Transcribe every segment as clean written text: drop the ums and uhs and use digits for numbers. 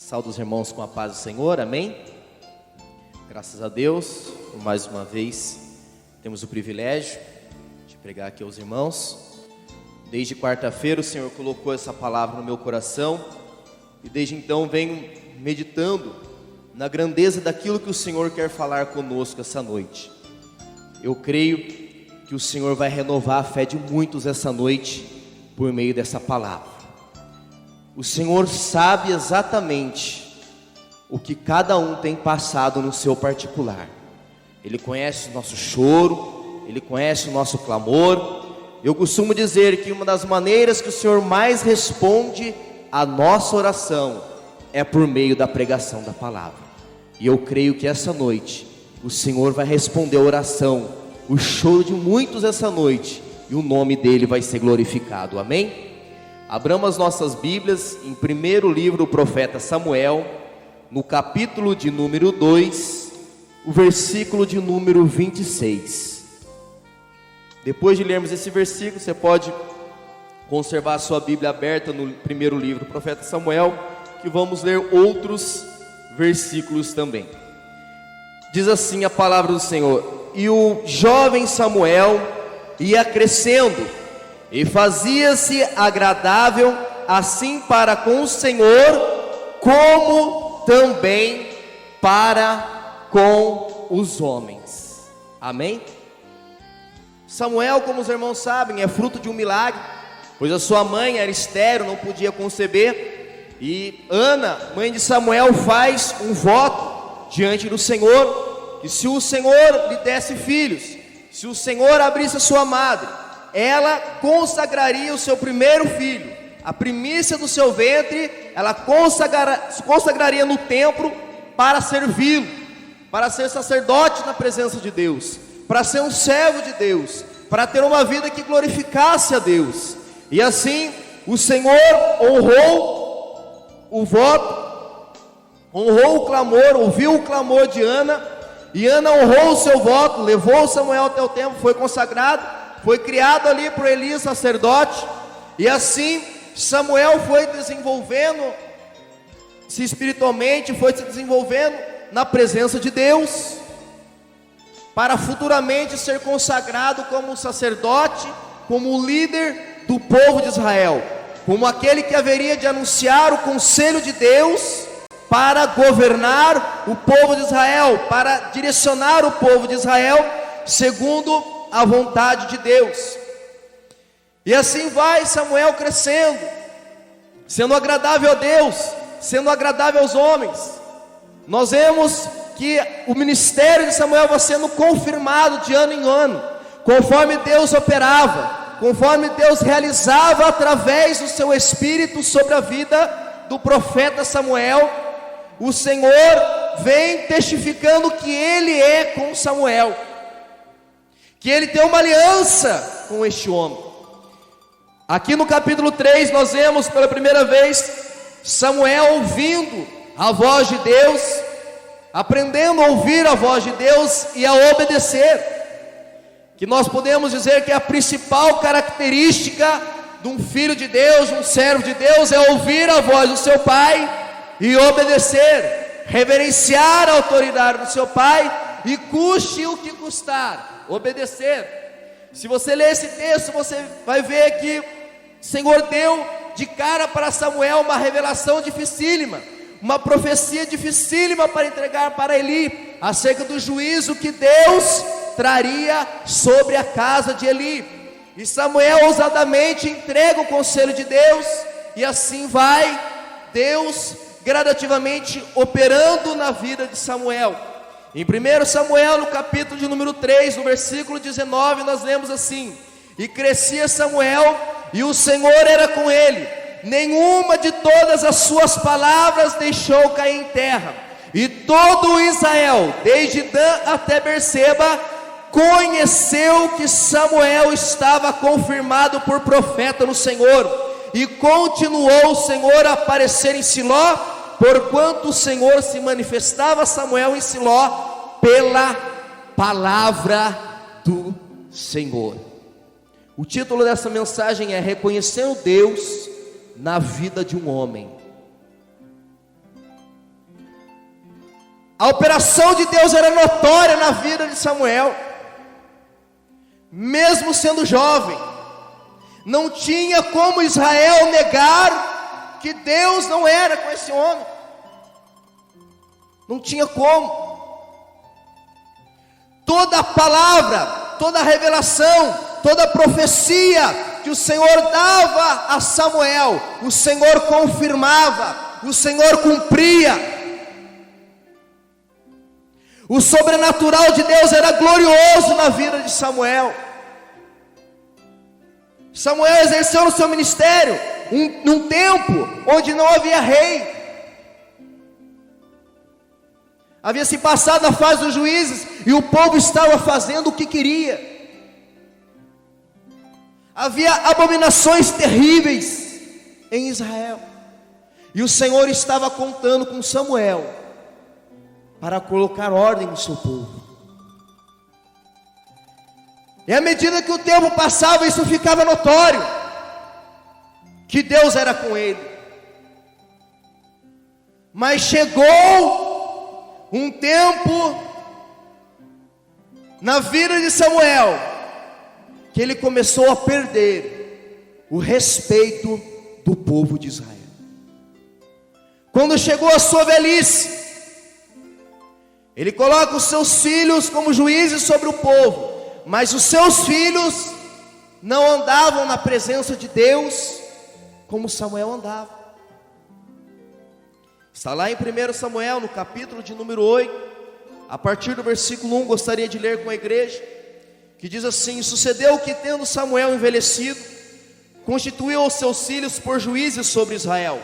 Saúdo os irmãos com a paz do Senhor, amém? Graças a Deus, por mais uma vez temos o privilégio de pregar aqui aos irmãos. Desde quarta-feira o Senhor colocou essa palavra no meu coração e desde então venho meditando na grandeza daquilo que o Senhor quer falar conosco essa noite. Eu creio que o Senhor vai renovar a fé de muitos essa noite por meio dessa palavra. O Senhor sabe exatamente o que cada um tem passado no seu particular. Ele conhece o nosso choro, Ele conhece o nosso clamor. Eu costumo dizer que uma das maneiras que o Senhor mais responde à nossa oração é por meio da pregação da palavra. E eu creio que essa noite o Senhor vai responder a oração, o choro de muitos essa noite, e o nome dEle vai ser glorificado, amém? Abramos as nossas Bíblias em primeiro livro do profeta Samuel, no capítulo de número 2, o versículo de número 26. Depois de lermos esse versículo, você pode conservar a sua Bíblia aberta no primeiro livro do profeta Samuel, que vamos ler outros versículos também. Diz assim a palavra do Senhor: e o jovem Samuel ia crescendo e fazia-se agradável assim para com o Senhor, como também para com os homens. Amém? Samuel, como os irmãos sabem, é fruto de um milagre, pois a sua mãe era estéril, não podia conceber, e Ana, mãe de Samuel, faz um voto diante do Senhor, que se o Senhor lhe desse filhos, se o Senhor abrisse a sua madre, ela consagraria o seu primeiro filho, a primícia do seu ventre, ela consagraria no templo para servi-lo, para ser sacerdote na presença de Deus, para ser um servo de Deus, para ter uma vida que glorificasse a Deus. E assim o Senhor honrou o voto, honrou o clamor, ouviu o clamor de Ana, e Ana honrou o seu voto, levou Samuel até o templo, foi consagrado, foi criado ali por Eli, sacerdote, e assim Samuel foi desenvolvendo-se espiritualmente, foi se desenvolvendo na presença de Deus, para futuramente ser consagrado como sacerdote, como líder do povo de Israel, como aquele que haveria de anunciar o conselho de Deus para governar o povo de Israel, para direcionar o povo de Israel segundo a vontade de Deus. E assim vai Samuel crescendo, sendo agradável a Deus, sendo agradável aos homens. Nós vemos que o ministério de Samuel vai sendo confirmado de ano em ano, conforme Deus operava, conforme Deus realizava através do seu Espírito sobre a vida do profeta Samuel. O Senhor vem testificando que Ele é com Samuel, que Ele tem uma aliança com este homem. Aqui no capítulo 3 nós vemos pela primeira vez Samuel ouvindo a voz de Deus, aprendendo a ouvir a voz de Deus e a obedecer, que nós podemos dizer que a principal característica de um filho de Deus, de um servo de Deus, é ouvir a voz do seu pai e obedecer, reverenciar a autoridade do seu pai e custe o que custar, obedecer. Se você ler esse texto, você vai ver que o Senhor deu de cara para Samuel uma revelação dificílima, uma profecia dificílima para entregar para Eli, acerca do juízo que Deus traria sobre a casa de Eli. E Samuel ousadamente entrega o conselho de Deus, e assim vai Deus gradativamente operando na vida de Samuel. Em 1 Samuel, no capítulo de número 3, no versículo 19, nós lemos assim: e crescia Samuel, e o Senhor era com ele, nenhuma de todas as suas palavras deixou cair em terra, e todo Israel, desde Dan até Berseba, conheceu que Samuel estava confirmado por profeta no Senhor, e continuou o Senhor a aparecer em Siló, porquanto o Senhor se manifestava a Samuel em Siló pela palavra do Senhor. O título dessa mensagem é Reconhecendo Deus na vida de um homem. A operação de Deus era notória na vida de Samuel, mesmo sendo jovem. Não tinha como Israel negar que Deus não era com esse homem. Não tinha como. Toda a palavra, toda a revelação, toda a profecia que o Senhor dava a Samuel, o Senhor confirmava, o Senhor cumpria. O sobrenatural de Deus era glorioso na vida de Samuel. Samuel exerceu no seu ministério num tempo onde não havia rei. Havia se passado a fase dos juízes e o povo estava fazendo o que queria. Havia abominações terríveis em Israel. E o Senhor estava contando com Samuel para colocar ordem no seu povo. E à medida que o tempo passava, isso ficava notório, que Deus era com ele. Mas chegou um tempo na vida de Samuel, que ele começou a perder o respeito do povo de Israel. Quando chegou a sua velhice, ele coloca os seus filhos como juízes sobre o povo, mas os seus filhos não andavam na presença de Deus como Samuel andava. Está lá em 1 Samuel, no capítulo de número 8, a partir do versículo 1, gostaria de ler com a igreja, que diz assim: sucedeu que, tendo Samuel envelhecido, constituiu os seus filhos por juízes sobre Israel.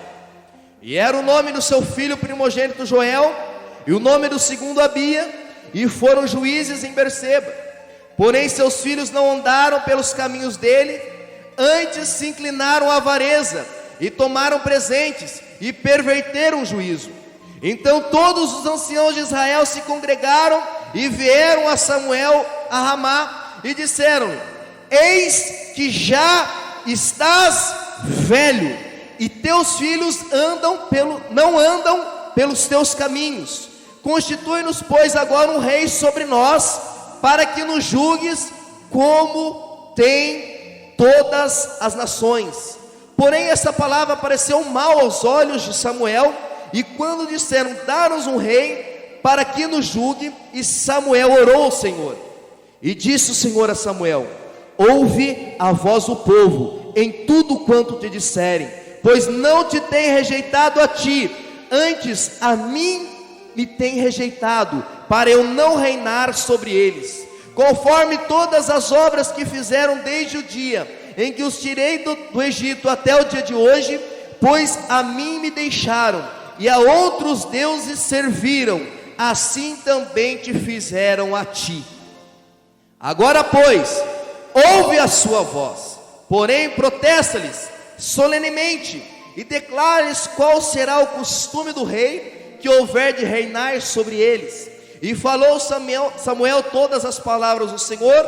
E era o nome do seu filho primogênito Joel, e o nome do segundo Abia, e foram juízes em Berseba. Porém seus filhos não andaram pelos caminhos dele, antes se inclinaram à avareza, e tomaram presentes, e perverteram o juízo. Então todos os anciãos de Israel se congregaram, e vieram a Samuel a Ramá, e disseram: eis que estás velho, e teus filhos não andam pelos teus caminhos. Constitui-nos, pois, agora um rei sobre nós, para que nos julgues como tem todas as nações. Porém essa palavra pareceu mal aos olhos de Samuel, e quando disseram: dá-nos um rei para que nos julgue, e Samuel orou ao Senhor. E disse o Senhor a Samuel: ouve a voz do povo em tudo quanto te disserem, pois não te tem rejeitado a ti, antes a mim me tem rejeitado, para eu não reinar sobre eles, conforme todas as obras que fizeram desde o dia em que os tirei do Egito até o dia de hoje, pois a mim me deixaram, e a outros deuses serviram, assim também te fizeram a ti. Agora, pois, ouve a sua voz, porém protesta-lhes solenemente, e declara-lhes qual será o costume do rei que houver de reinar sobre eles. E falou Samuel todas as palavras do Senhor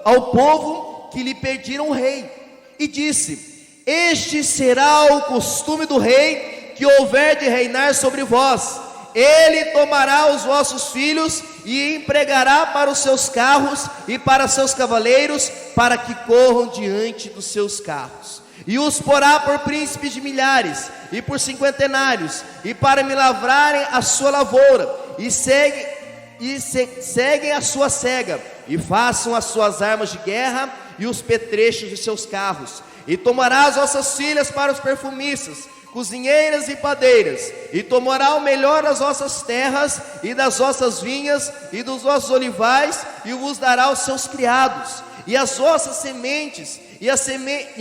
ao povo que lhe pediram o rei, e disse: este será o costume do rei que houver de reinar sobre vós. Ele tomará os vossos filhos e empregará para os seus carros e para seus cavaleiros, para que corram diante dos seus carros, e os porá por príncipes de milhares e por cinquentenários, e para me lavrarem a sua lavoura, e seguem a sua cega, e façam as suas armas de guerra e os petrechos de seus carros. E tomará as vossas filhas para os perfumistas, cozinheiras e padeiras, e tomará o melhor das vossas terras e das vossas vinhas e dos vossos olivais, e vos dará aos seus criados, e as vossas sementes e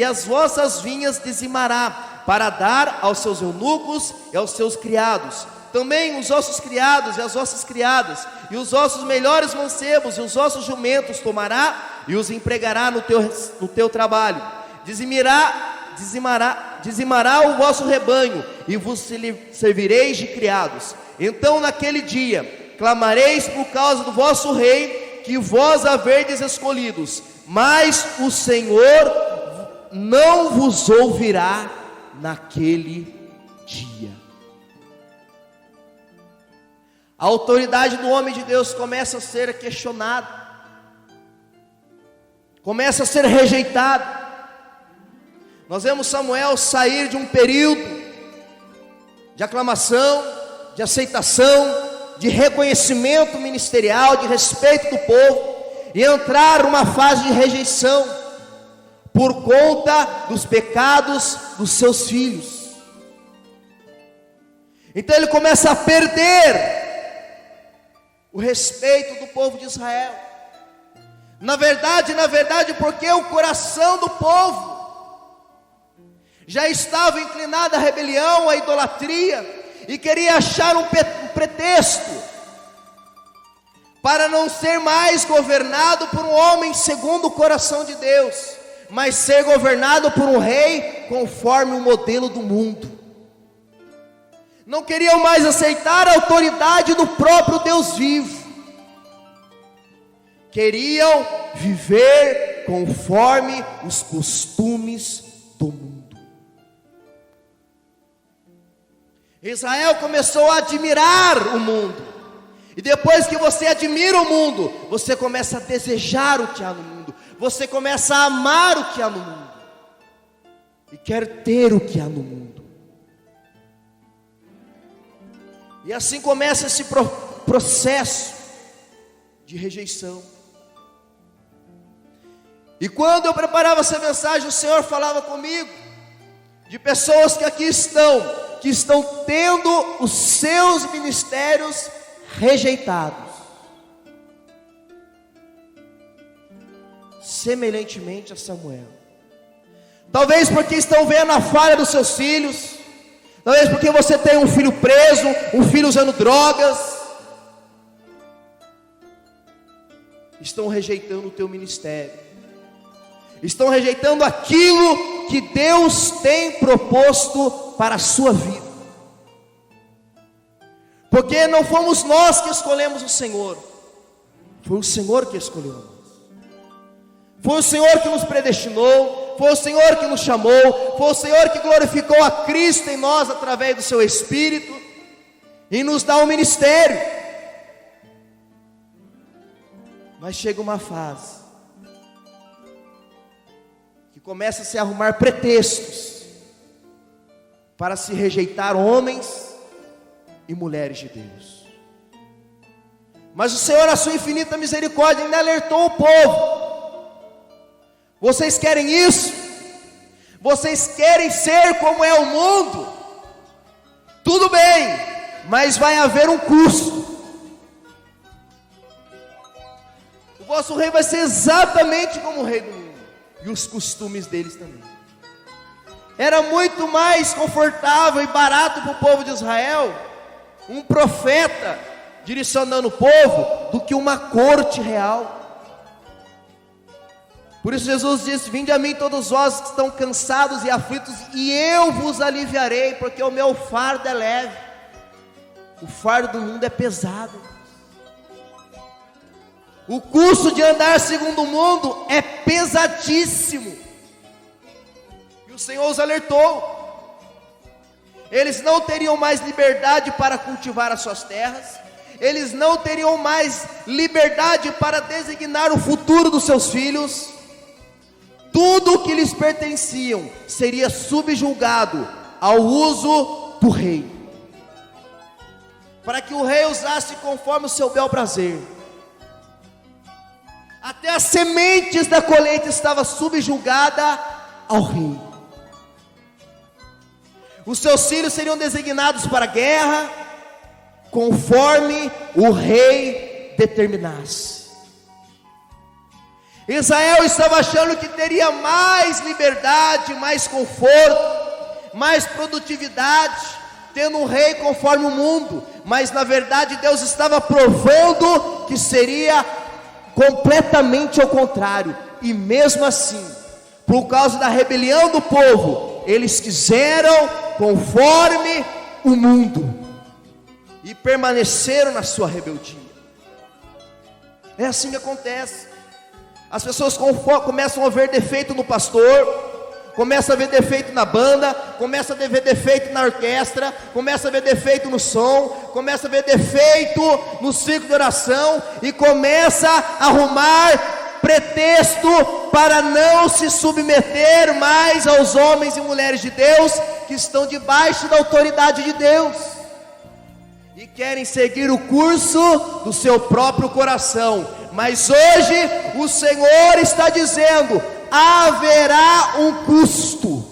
as vossas vinhas dizimará, para dar aos seus eunucos e aos seus criados. Também os vossos criados e as vossas criadas, e os vossos melhores mancebos e os vossos jumentos tomará, e os empregará no teu trabalho. Dizimará o vosso rebanho, e vos servireis de criados. Então naquele dia clamareis por causa do vosso rei, que vós haverdes escolhidos, mas o Senhor não vos ouvirá naquele dia. a autoridade do homem de Deus começa a ser questionada, começa a ser rejeitada. Nós vemos Samuel sair de um período de aclamação, de aceitação, de reconhecimento ministerial, de respeito do povo, e entrar numa fase de rejeição, por conta dos pecados dos seus filhos. Então ele começa a perder o respeito do povo de Israel. Na verdade, porque o coração do povo já estava inclinado à rebelião, à idolatria, e queria achar um pretexto para não ser mais governado por um homem segundo o coração de Deus, mas ser governado por um rei conforme o modelo do mundo. Não queriam mais aceitar a autoridade do próprio Deus vivo, queriam viver conforme os costumes do mundo. Israel começou a admirar o mundo, e depois que você admira o mundo, você começa a desejar o que há no mundo, você começa a amar o que há no mundo, e quer ter o que há no mundo. E assim começa esse processo de rejeição. E quando eu preparava essa mensagem, o Senhor falava comigo de pessoas que aqui estão, que estão tendo os seus ministérios rejeitados, semelhantemente a Samuel. Talvez porque estão vendo a falha dos seus filhos, talvez porque você tem um filho preso, um filho usando drogas, estão rejeitando o teu ministério, estão rejeitando aquilo que Deus tem proposto para a sua vida, porque não fomos nós que escolhemos o Senhor, foi o Senhor que escolheu nós, foi o Senhor que nos predestinou, foi o Senhor que nos chamou, foi o Senhor que glorificou a Cristo em nós através do seu Espírito, e nos dá um ministério. Mas chega uma fase que começa a se arrumar pretextos para se rejeitar homens e mulheres de Deus. Mas o Senhor, na sua infinita misericórdia, ainda alertou o povo: vocês querem isso? Vocês querem ser como é o mundo? Tudo bem, mas vai haver um custo. O vosso rei vai ser exatamente como o rei do mundo, e os costumes deles também. Era muito mais confortável e barato para o povo de Israel um profeta direcionando o povo do que uma corte real. Por isso Jesus disse: vinde a mim todos vós que estão cansados e aflitos, e eu vos aliviarei, porque o meu fardo é leve. O fardo do mundo é pesado. O custo de andar segundo o mundo é pesadíssimo. E o Senhor os alertou. Eles não teriam mais liberdade para cultivar as suas terras, eles não teriam mais liberdade para designar o futuro dos seus filhos. Tudo o que lhes pertenciam seria subjugado ao uso do rei, para que o rei usasse conforme o seu bel prazer. Até as sementes da colheita estava subjugada ao rei. Os seus filhos seriam designados para a guerra, conforme o rei determinasse. Israel estava achando que teria mais liberdade, mais conforto, mais produtividade, tendo um rei conforme o mundo, mas na verdade Deus estava provando que seria completamente ao contrário. E mesmo assim, por causa da rebelião do povo, eles quiseram conforme o mundo e permaneceram na sua rebeldia. É assim que acontece. As pessoas começam a ver defeito no pastor, começa a ver defeito na banda, começa a ver defeito na orquestra, começa a ver defeito no som, começa a ver defeito no ciclo de oração, e começa a arrumar pretexto para não se submeter mais aos homens e mulheres de Deus, que estão debaixo da autoridade de Deus, e querem seguir o curso do seu próprio coração. Mas hoje o Senhor está dizendo: haverá um custo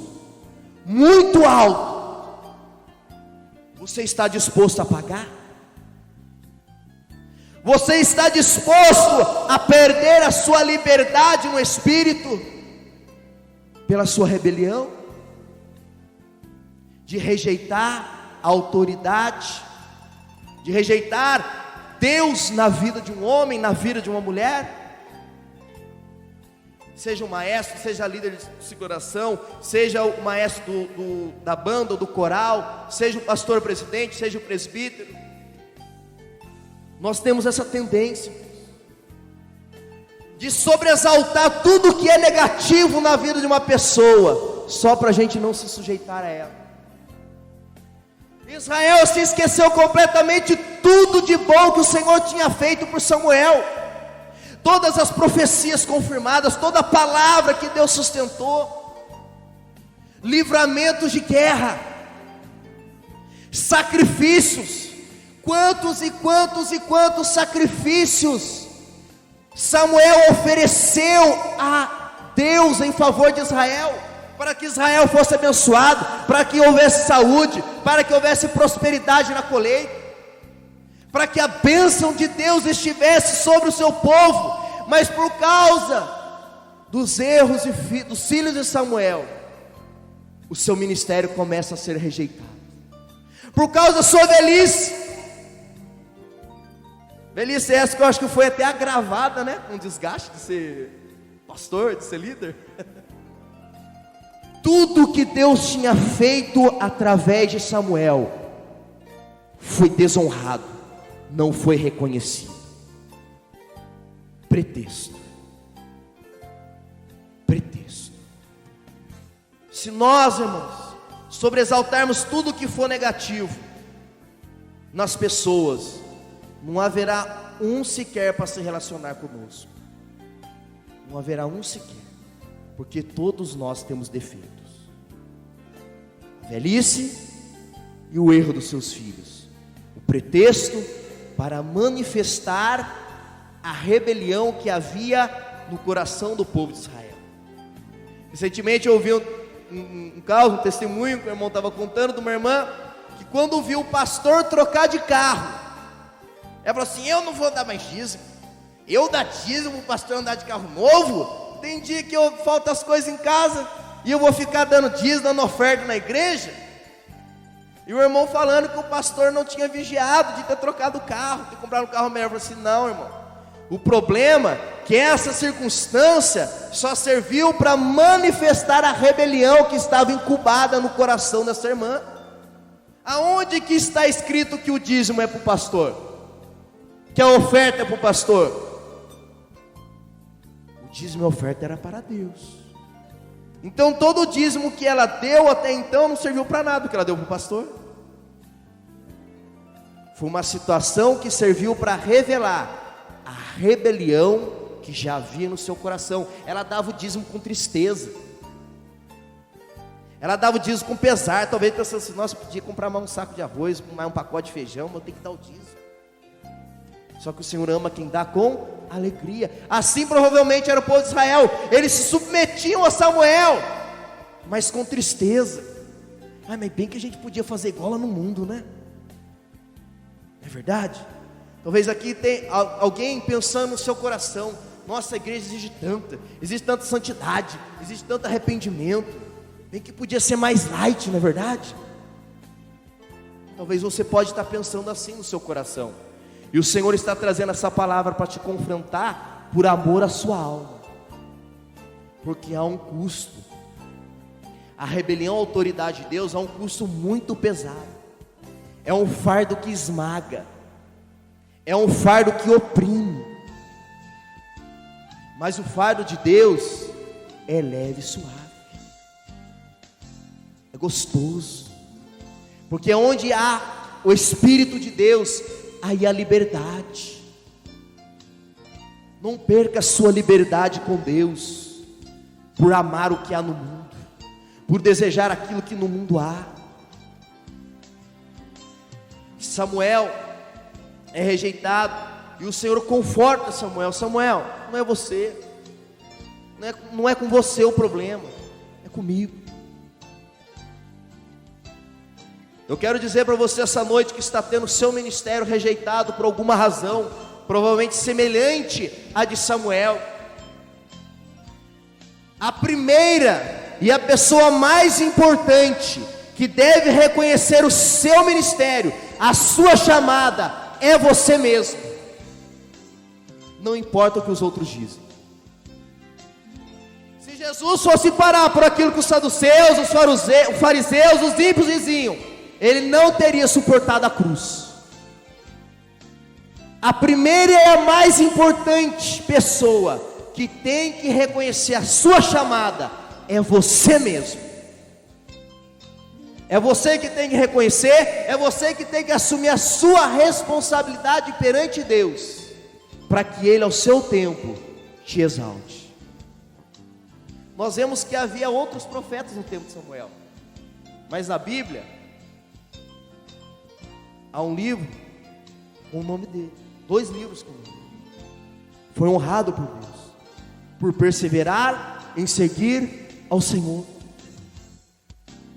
muito alto. Você está disposto a pagar? Você está disposto a perder a sua liberdade no espírito pela sua rebelião, de rejeitar a autoridade, de rejeitar Deus na vida de um homem, na vida de uma mulher? Seja o maestro, seja líder de oração, seja o maestro da banda ou do coral, seja o pastor presidente, seja o presbítero. Nós temos essa tendência de sobreexaltar tudo que é negativo na vida de uma pessoa, só para a gente não se sujeitar a ela. Israel se esqueceu completamente tudo de bom que o Senhor tinha feito por Samuel, todas as profecias confirmadas, toda a palavra que Deus sustentou, livramentos de guerra, sacrifícios, quantos e quantos e quantos sacrifícios Samuel ofereceu a Deus em favor de Israel, para que Israel fosse abençoado, para que houvesse saúde, para que houvesse prosperidade na colheita, para que a bênção de Deus estivesse sobre o seu povo. Mas por causa dos erros dos filhos de Samuel, o seu ministério começa a ser rejeitado, por causa da sua velhice essa que eu acho que foi até agravada, né, com o desgaste de ser pastor, de ser líder. Tudo que Deus tinha feito através de Samuel foi desonrado, não foi reconhecido. Pretexto. Se nós, irmãos, sobreexaltarmos tudo que for negativo nas pessoas, não haverá um sequer para se relacionar conosco. Não haverá um sequer, porque todos nós temos defeitos. A velhice e o erro dos seus filhos, o pretexto para manifestar a rebelião que havia no coração do povo de Israel. Recentemente eu ouvi um caso, um testemunho que o irmão estava contando de uma irmã, que quando viu o pastor trocar de carro, ela falou assim: eu não vou dar mais dízimo, eu dar dízimo para o pastor andar de carro novo? Tem dia que falta as coisas em casa e eu vou ficar dando dízimo, dando oferta na igreja? E o irmão falando que o pastor não tinha vigiado de ter trocado o carro, de comprar um carro melhor. Eu falei assim: não, irmão, o problema é que essa circunstância só serviu para manifestar a rebelião que estava incubada no coração dessa irmã. Aonde que está escrito que o dízimo é para o pastor? Que a oferta é para o pastor? O dízimo e a oferta era para Deus. Então todo o dízimo que ela deu até então não serviu para nada, o que ela deu para o pastor. Foi uma situação que serviu para revelar a rebelião que já havia no seu coração. Ela dava o dízimo com tristeza, ela dava o dízimo com pesar, talvez pensando assim: nossa, podia comprar mais um saco de arroz, mais um pacote de feijão, mas eu tenho que dar o dízimo. Só que o Senhor ama quem dá com alegria. Assim provavelmente era o povo de Israel. Eles se submetiam a Samuel, mas com tristeza. Mas bem que a gente podia fazer igual lá no mundo, né? Não é verdade? Talvez aqui tem alguém pensando no seu coração: nossa, a igreja exige tanta santidade, exige tanto arrependimento, bem que podia ser mais light, não é verdade? Talvez você pode estar pensando assim no seu coração. E o Senhor está trazendo essa palavra para te confrontar por amor à sua alma, porque há um custo. A rebelião à autoridade de Deus há um custo muito pesado. É um fardo que esmaga, é um fardo que oprime. Mas o fardo de Deus é leve e suave. É gostoso, porque onde há o Espírito de Deus, aí há liberdade. Não perca a sua liberdade com Deus, por amar o que há no mundo, por desejar aquilo que no mundo há. Samuel é rejeitado, e o Senhor conforta Samuel: Samuel, não é você, não é com você o problema, é comigo. Eu quero dizer para você essa noite que está tendo seu ministério rejeitado por alguma razão, provavelmente semelhante à de Samuel. A primeira e a pessoa mais importante que deve reconhecer o seu ministério, a sua chamada, é você mesmo. Não importa o que os outros dizem. Se Jesus fosse parar por aquilo que os saduceus, os fariseus, os ímpios diziam, ele não teria suportado a cruz. A primeira e a mais importante pessoa que tem que reconhecer a sua chamada é você mesmo. É você que tem que reconhecer, é você que tem que assumir a sua responsabilidade perante Deus, para que Ele ao seu tempo te exalte. Nós vemos que havia outros profetas no tempo de Samuel, mas na Bíblia há um livro com o nome dele, 2 livros com o nome dele. Foi honrado por Deus, por perseverar em seguir ao Senhor.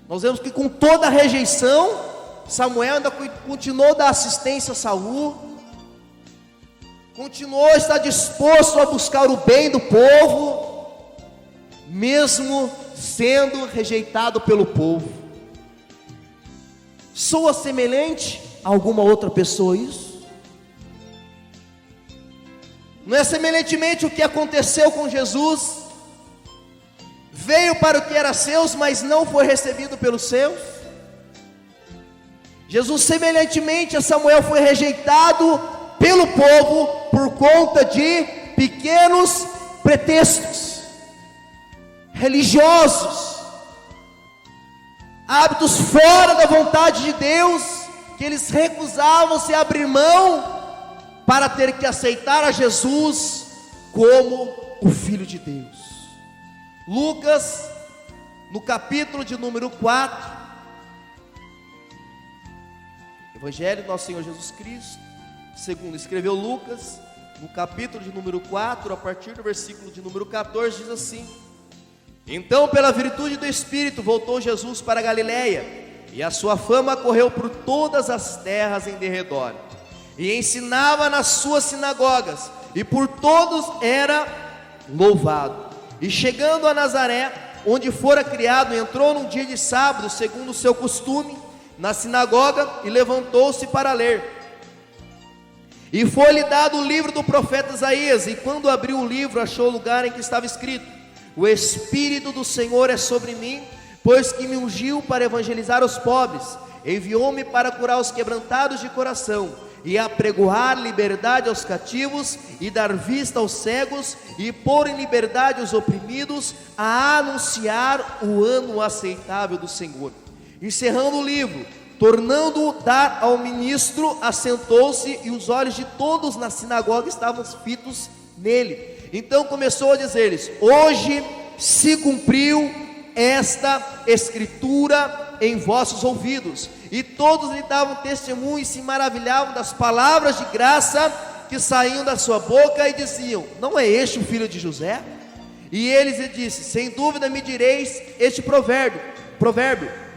Nós vemos que com toda a rejeição, Samuel ainda continuou a dar assistência a Saul, continuou a estar disposto a buscar o bem do povo, mesmo sendo rejeitado pelo povo. Soa semelhante a alguma outra pessoa isso? Não é semelhantemente o que aconteceu com Jesus? Veio para o que era seus, mas não foi recebido pelos seus. Jesus, semelhantemente a Samuel, foi rejeitado pelo povo por conta de pequenos pretextos religiosos, hábitos fora da vontade de Deus, que eles recusavam-se a abrir mão para ter que aceitar a Jesus como o Filho de Deus. Lucas, no capítulo de número 4, Evangelho do nosso Senhor Jesus Cristo, segundo escreveu Lucas, no capítulo de número 4, a partir do versículo de número 14, diz assim: Então, pela virtude do Espírito, voltou Jesus para a Galiléia, e a sua fama correu por todas as terras em derredor, e ensinava nas suas sinagogas, e por todos era louvado. E chegando a Nazaré, onde fora criado, entrou num dia de sábado, segundo o seu costume, na sinagoga, e levantou-se para ler. E foi-lhe dado o livro do profeta Isaías, e quando abriu o livro, achou o lugar em que estava escrito: O Espírito do Senhor é sobre mim, pois que me ungiu para evangelizar os pobres, enviou-me para curar os quebrantados de coração, e apregoar liberdade aos cativos, e dar vista aos cegos, e pôr em liberdade os oprimidos, a anunciar o ano aceitável do Senhor. Encerrando o livro, tornando-o dar ao ministro, assentou-se, e os olhos de todos na sinagoga estavam fitos nele. Então começou a dizer-lhes: Hoje se cumpriu esta escritura em vossos ouvidos. E todos lhe davam testemunho e se maravilhavam das palavras de graça que saíam da sua boca, e diziam: Não é este o filho de José? E eles lhe disse: Sem dúvida me direis este provérbio: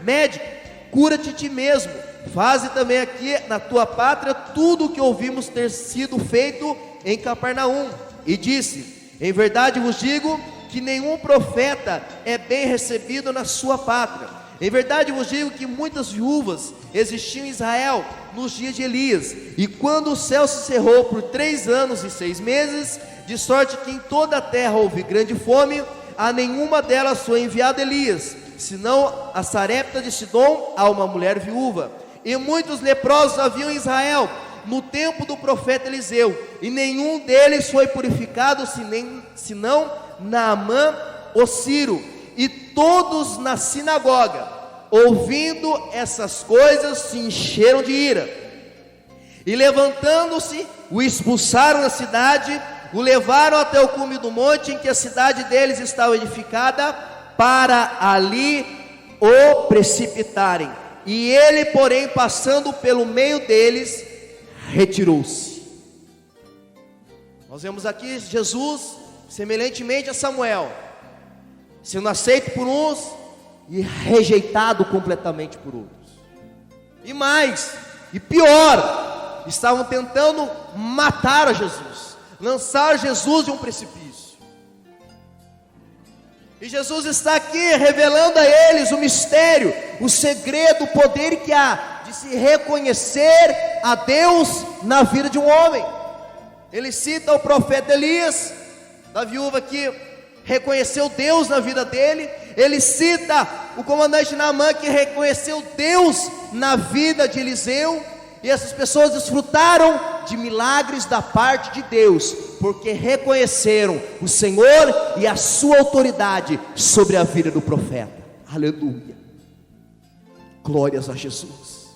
Médico, cura-te ti mesmo, faze também aqui na tua pátria tudo o que ouvimos ter sido feito em Capernaum. E disse: Em verdade vos digo que nenhum profeta é bem recebido na sua pátria. Em verdade vos digo que muitas viúvas existiam em Israel nos dias de Elias, e quando o céu se cerrou por 3 anos e 6 meses, de sorte que em toda a terra houve grande fome, a nenhuma delas foi enviado Elias, senão a Sarepta de Sidom, a uma mulher viúva. E muitos leprosos haviam em Israel no tempo do profeta Eliseu, e nenhum deles foi purificado, senão Naamã o Sírio. E todos na sinagoga ouvindo essas coisas, se encheram de ira, e levantando-se, o expulsaram da cidade, o levaram até o cume do monte em que a cidade deles estava edificada, para ali o precipitarem. E ele, porém, passando pelo meio deles, retirou-se. Nós vemos aqui Jesus, semelhantemente a Samuel, sendo aceito por uns e rejeitado completamente por outros. E mais, e pior, estavam tentando matar a Jesus, lançar Jesus de um precipício. E Jesus está aqui revelando a eles o mistério, o segredo, o poder que há de se reconhecer a Deus na vida de um homem. Ele cita o profeta Elias, da viúva que reconheceu Deus na vida dele. Ele cita o comandante Naamã, que reconheceu Deus na vida de Eliseu. E essas pessoas desfrutaram de milagres da parte de Deus, porque reconheceram o Senhor e a sua autoridade sobre a vida do profeta. Aleluia, glórias a Jesus.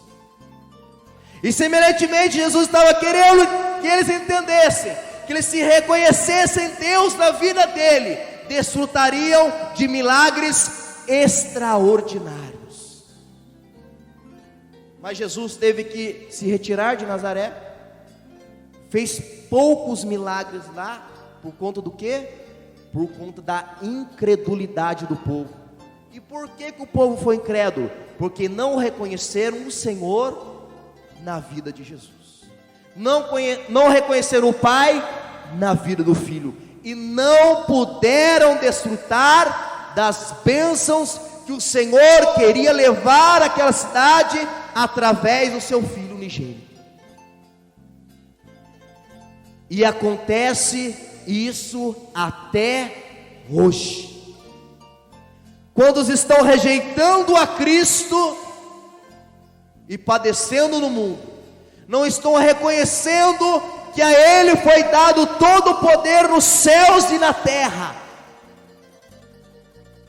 E semelhantemente, Jesus estava querendo que eles entendessem, que eles se reconhecessem Deus na vida dele, desfrutariam de milagres extraordinários. Mas Jesus teve que se retirar de Nazaré, fez poucos milagres lá, por conta do quê? Por conta da incredulidade do povo. E por que o povo foi incrédulo? Porque não reconheceram o Senhor na vida de Jesus, não reconheceram o Pai na vida do Filho, e não puderam desfrutar das bênçãos que o Senhor queria levar àquela cidade através do seu Filho unigênito. E acontece isso até hoje. Quando estão rejeitando a Cristo e padecendo no mundo, não estão reconhecendo que a Ele foi dado todo o poder nos céus e na terra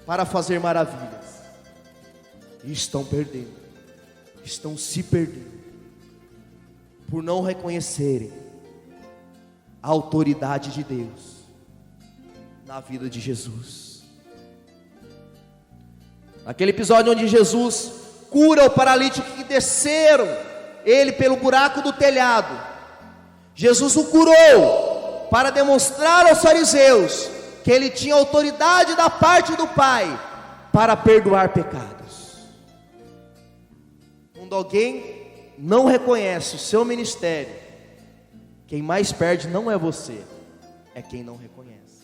para fazer maravilhas, e estão perdendo, estão se perdendo, por não reconhecerem a autoridade de Deus na vida de Jesus. Aquele episódio onde Jesus cura o paralítico que desceram ele pelo buraco do telhado, Jesus o curou para demonstrar aos fariseus que ele tinha autoridade da parte do Pai para perdoar pecados. Quando alguém não reconhece o seu ministério, quem mais perde não é você, é quem não reconhece.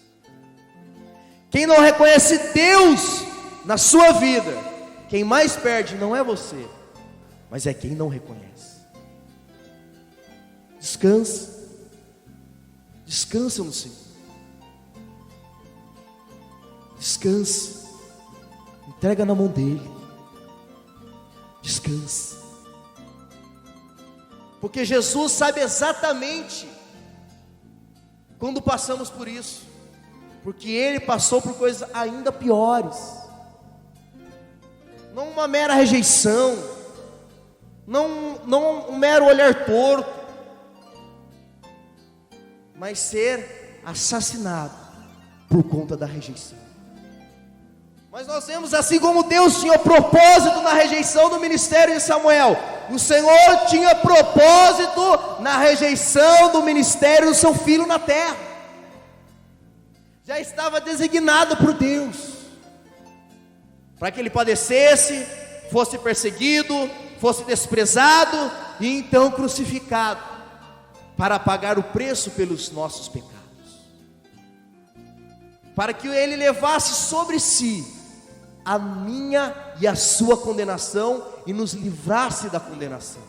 Quem não reconhece Deus na sua vida, quem mais perde não é você, mas é quem não reconhece. Descansa, descansa no Senhor, descansa, entrega na mão dele, descansa, porque Jesus sabe exatamente quando passamos por isso, porque Ele passou por coisas ainda piores, não uma mera rejeição, não um mero olhar torto, mas ser assassinado por conta da rejeição. Mas nós vemos, assim como Deus tinha propósito na rejeição do ministério de Samuel, o Senhor tinha propósito na rejeição do ministério do seu filho na terra. Já estava designado por Deus, para que ele padecesse, fosse perseguido, fosse desprezado e então crucificado, para pagar o preço pelos nossos pecados, para que ele levasse sobre si a minha e a sua condenação e nos livrasse da condenação.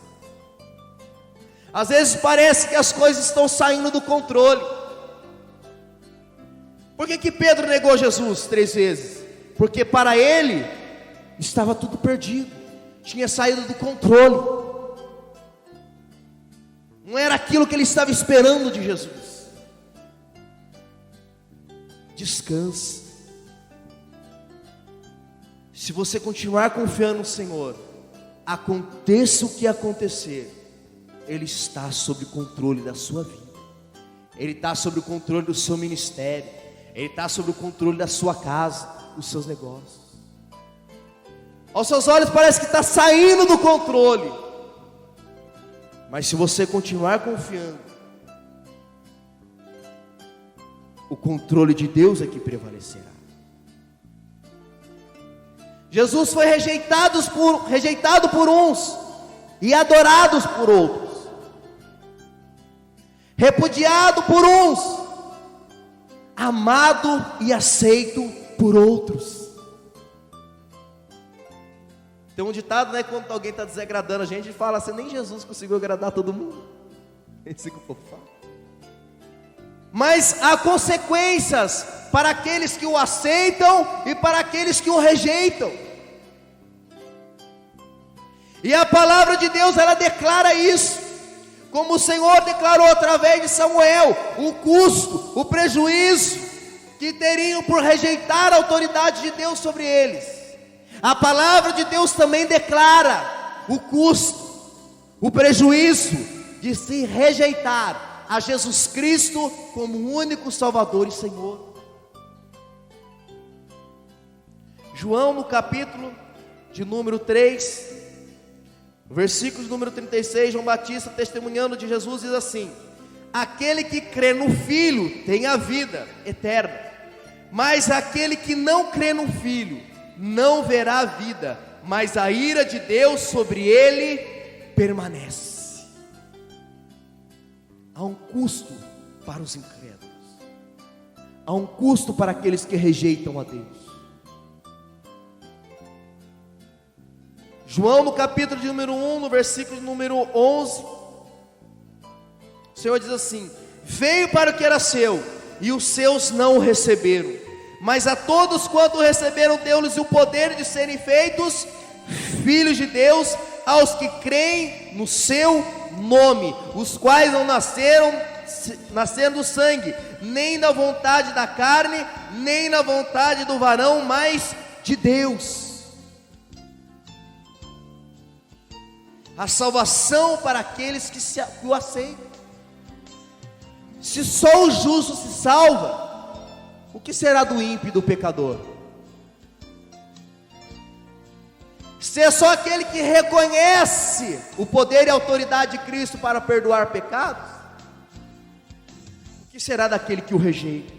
Às vezes parece que as coisas estão saindo do controle. Por que Pedro negou Jesus 3 vezes? Porque para ele estava tudo perdido, tinha saído do controle, não era aquilo que ele estava esperando de Jesus. Descanse, se você continuar confiando no Senhor, aconteça o que acontecer, Ele está sob o controle da sua vida, Ele está sob o controle do seu ministério, Ele está sob o controle da sua casa, dos seus negócios. Aos seus olhos parece que está saindo do controle, mas se você continuar confiando, o controle de Deus é que prevalecerá. Jesus foi rejeitado por uns e adorado por outros, repudiado por uns, amado e aceito por outros. Tem um ditado, né? Quando alguém está desagradando a gente fala assim: nem Jesus conseguiu agradar todo mundo. Esse que o povo fala. Mas há consequências para aqueles que o aceitam e para aqueles que o rejeitam. E a palavra de Deus, ela declara isso, como o Senhor declarou através de Samuel, o custo, o prejuízo que teriam por rejeitar a autoridade de Deus sobre eles. A palavra de Deus também declara o custo, o prejuízo de se rejeitar a Jesus Cristo como o único Salvador e Senhor. João, no capítulo de número 3, versículo de número 36, João Batista testemunhando de Jesus diz assim: aquele que crê no Filho tem a vida eterna, mas aquele que não crê no Filho não verá a vida, mas a ira de Deus sobre ele permanece. Há um custo para os incrédulos, há um custo para aqueles que rejeitam a Deus. João, no capítulo de número 1, no versículo número 11, o Senhor diz assim: veio para o que era seu, e os seus não o receberam, mas a todos quanto receberam, deu-lhes o poder de serem feitos filhos de Deus, aos que creem no seu nome, os quais não nasceram do sangue, nem da vontade da carne, nem da vontade do varão, mas de Deus. A salvação para aqueles que o aceitam. Se só o justo se salva, o que será do ímpio e do pecador? Se é só aquele que reconhece o poder e a autoridade de Cristo para perdoar pecados, o que será daquele que o rejeita?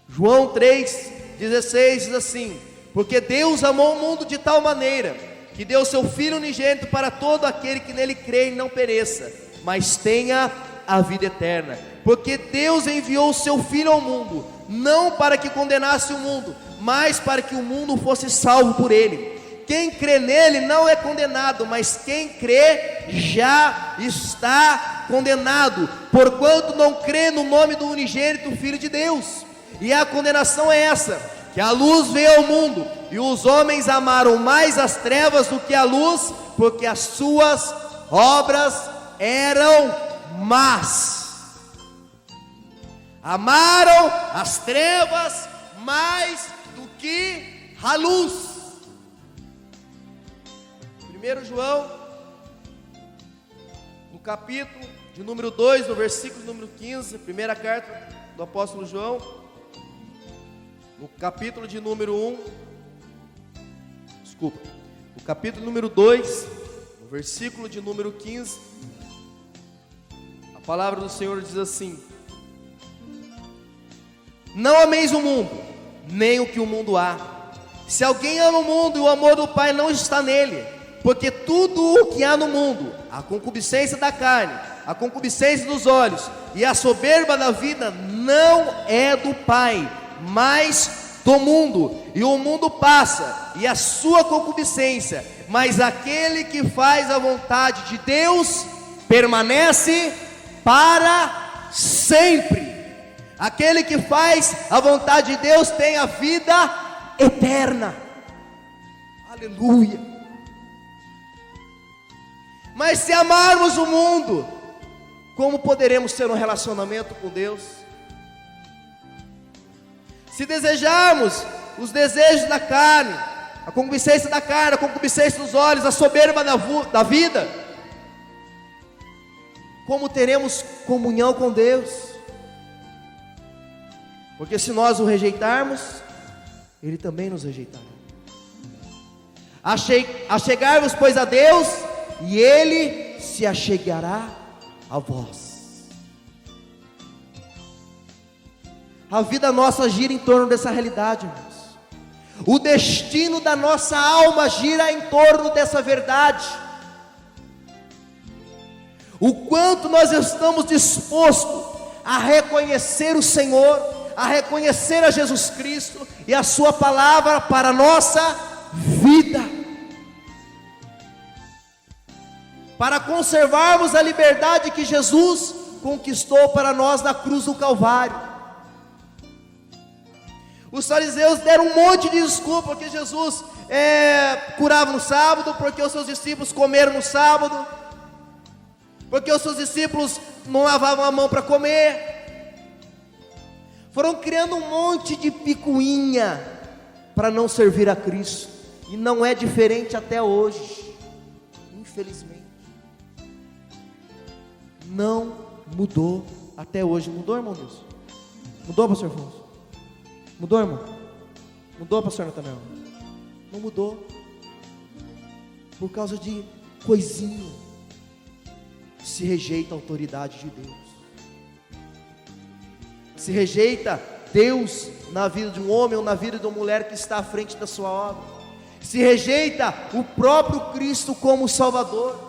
João 3,16 diz assim: porque Deus amou o mundo de tal maneira que deu seu Filho unigênito para todo aquele que nele crê e não pereça, mas tenha a vida eterna. Porque Deus enviou o seu Filho ao mundo, não para que condenasse o mundo, mas para que o mundo fosse salvo por ele. Quem crê nele não é condenado, mas quem crê já está condenado, porquanto não crê no nome do unigênito Filho de Deus. E a condenação é essa: que a luz veio ao mundo, e os homens amaram mais as trevas do que a luz, porque as suas obras eram más. Amaram as trevas mais do que a luz. 1 João, no capítulo de número 2, no versículo número 15, primeira carta do apóstolo João, no capítulo de número 1, no capítulo número 2, no versículo de número 15, a palavra do Senhor diz assim: não ameis o mundo, nem o que o mundo há. Se alguém ama o mundo, e o amor do Pai não está nele, porque tudo o que há no mundo, a concupiscência da carne, a concupiscência dos olhos e a soberba da vida, não é do Pai, mas do mundo. E o mundo passa, e a sua concupiscência, mas aquele que faz a vontade de Deus permanece para sempre. Aquele que faz a vontade de Deus tem a vida eterna. Aleluia. Mas se amarmos o mundo, como poderemos ter um relacionamento com Deus? Se desejarmos os desejos da carne, a concupiscência da carne, a concupiscência dos olhos, a soberba da vida, como teremos comunhão com Deus? Porque se nós o rejeitarmos, Ele também nos rejeitará. Achegai-vos, pois, a Deus, e Ele se achegará a vós. A vida nossa gira em torno dessa realidade, irmãos. O destino da nossa alma gira em torno dessa verdade. O quanto nós estamos dispostos a reconhecer o Senhor, a reconhecer a Jesus Cristo e a sua palavra para a nossa vida, para conservarmos a liberdade que Jesus conquistou para nós na cruz do Calvário. Os fariseus deram um monte de desculpa, porque Jesus curava no sábado, porque os seus discípulos comeram no sábado, porque os seus discípulos não lavavam a mão para comer. Foram criando um monte de picuinha para não servir a Cristo, e não é diferente até hoje, infelizmente. Não mudou até hoje. Mudou, irmão Deus? Mudou, pastor Afonso? Mudou, irmão? Mudou, pastor Nathanael? Não mudou. Por causa de coisinha. Se rejeita a autoridade de Deus. Se rejeita Deus na vida de um homem ou na vida de uma mulher que está à frente da sua obra. Se rejeita o próprio Cristo como Salvador.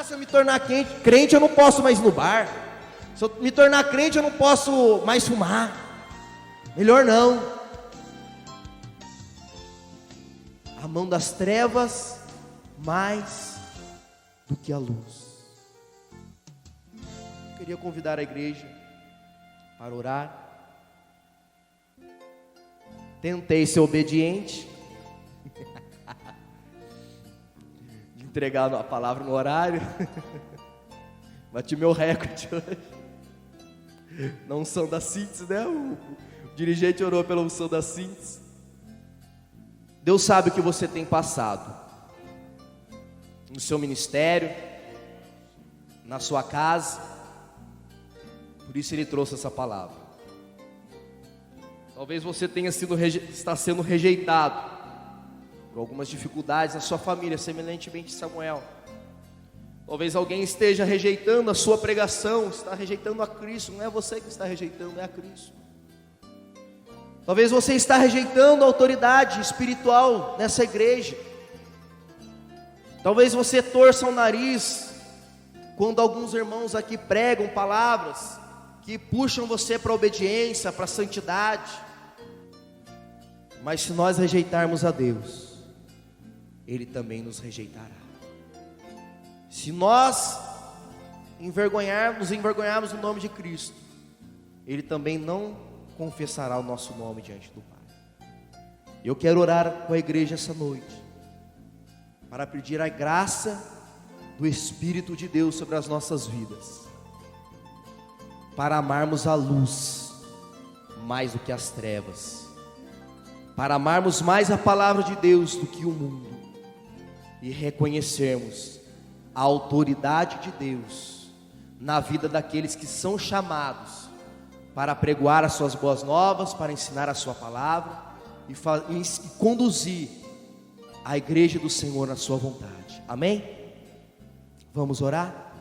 Se eu me tornar crente, eu não posso mais ir no bar. Se eu me tornar crente, eu não posso mais fumar. Melhor não. A mão das trevas mais do que a luz. Eu queria convidar a igreja para orar. Tentei ser obediente, de entregar a palavra no horário. Bati meu recorde hoje. Na unção da síntese, né? O dirigente orou pela unção da síntese. Deus sabe o que você tem passado no seu ministério, na sua casa. Por isso Ele trouxe essa palavra. Talvez você está sendo rejeitado por algumas dificuldades na sua família, semelhantemente de Samuel. Talvez alguém esteja rejeitando a sua pregação, está rejeitando a Cristo. Não é você que está rejeitando, é a Cristo. Talvez você está rejeitando a autoridade espiritual nessa igreja. Talvez você torça o nariz quando alguns irmãos aqui pregam palavras que puxam você para a obediência, para a santidade. Mas se nós rejeitarmos a Deus, Ele também nos rejeitará. Se nós nos envergonharmos do nome de Cristo, Ele também não confessará o nosso nome diante do Pai. Eu quero orar com a igreja essa noite, para pedir a graça do Espírito de Deus sobre as nossas vidas, para amarmos a luz mais do que as trevas, para amarmos mais a palavra de Deus do que o mundo, e reconhecermos a autoridade de Deus na vida daqueles que são chamados para pregoar as suas boas novas, para ensinar a sua palavra e conduzir a igreja do Senhor na sua vontade. Amém? Vamos orar?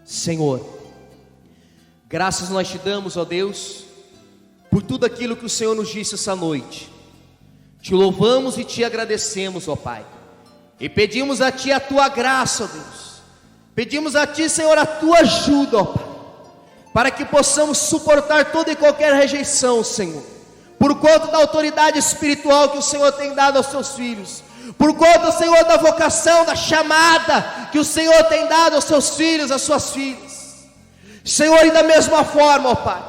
Senhor, graças nós te damos, ó Deus, por tudo aquilo que o Senhor nos disse essa noite. Te louvamos e te agradecemos, ó Pai, e pedimos a Ti a Tua graça, ó Deus. Pedimos a Ti, Senhor, a Tua ajuda, ó Pai, para que possamos suportar toda e qualquer rejeição, Senhor, por conta da autoridade espiritual que o Senhor tem dado aos Seus filhos, por conta, Senhor, da vocação, da chamada que o Senhor tem dado aos Seus filhos, às Suas filhas. Senhor, e da mesma forma, ó Pai,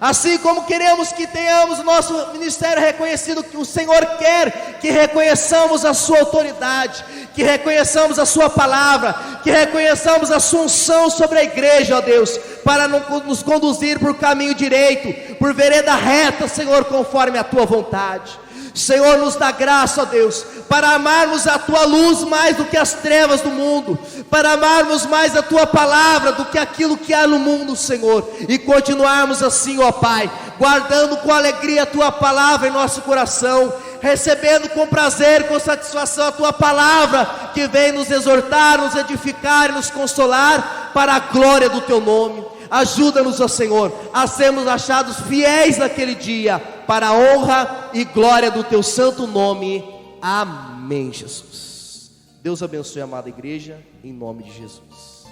Assim como queremos que tenhamos o nosso ministério reconhecido, que o Senhor quer que reconheçamos a sua autoridade, que reconheçamos a sua palavra, que reconheçamos a sua unção sobre a igreja, ó Deus, para nos conduzir por caminho direito, por vereda reta, Senhor, conforme a tua vontade. Senhor, nos dá graça, ó Deus, para amarmos a tua luz mais do que as trevas do mundo, para amarmos mais a tua palavra do que aquilo que há no mundo, Senhor, e continuarmos assim, ó Pai, guardando com alegria a tua palavra em nosso coração, recebendo com prazer, com satisfação a tua palavra, que vem nos exortar, nos edificar e nos consolar, para a glória do teu nome. Ajuda-nos, ó Senhor, a sermos achados fiéis naquele dia, para a honra e glória do teu santo nome. Amém, Jesus. Deus abençoe a amada igreja, em nome de Jesus.